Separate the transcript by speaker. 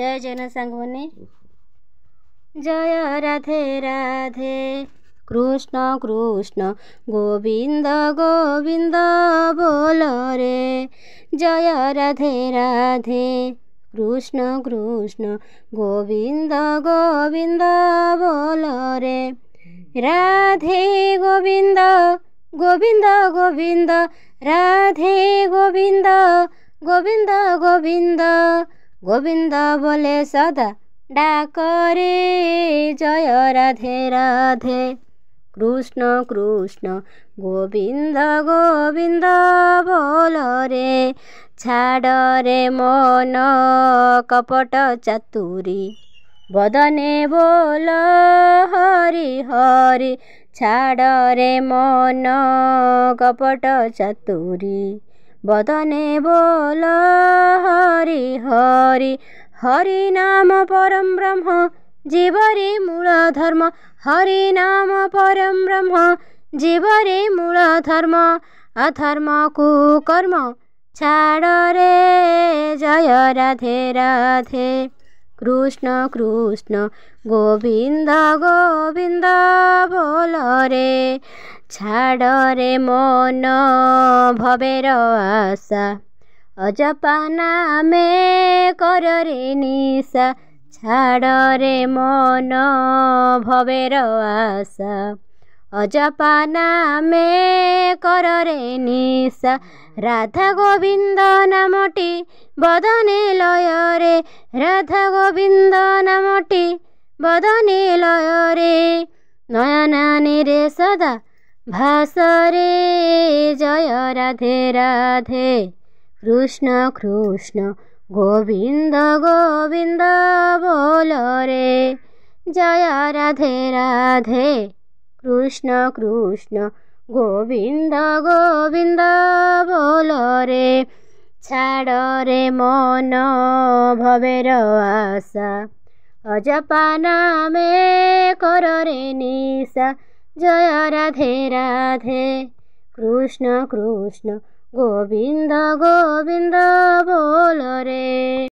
Speaker 1: जय जन सांगने जय राधे राधे कृष्ण कृष्ण गोविंद गोविंद बोल रे जय राधे राधे कृष्ण कृष्ण गोविंद गोविंद बोल रे राधे गोविंद गोविंद गोविंद राधे गोविंद गोविंद गोविंद गोविंद बोले सदा डाकरे जय राधे राधे कृष्ण कृष्ण गोविंद गोविंद बोल रे छाड़ रे मन कपट चातुरी बदने बोल हरि हरि छाड़ रे मन कपट चातुरी बदने बोल हरि हरि हरि नाम परम ब्रह्म जीवरे मूल धर्म हरि नाम परम ब्रह्म जीवरे मूल धर्म अधर्म कुकर्म छाड़ रे जय राधे राधे कृष्ण कृष्ण गोविंद गोविंद बोल रे छाड़ रे मन भवेर आशा अजपा नामे कर रे निशा छाड़ रे मन भवेर आशा अजपा नामे कर रे निशा राधा गोविंद नामटी बदने लय रे राधा गोविंद नामटी बदने लय रे नयनानी रे सदा भास रे जय राधे राधे कृष्ण कृष्ण गोविंद गोविंद बोल रे जय राधे राधे कृष्ण कृष्ण गोविंद गोविंद बोल रे छाड़ रे मन भवेर आशा अजपा नामे कर रे निशा जय राधे राधे कृष्ण कृष्ण गोविंद गोविंद बोल रे।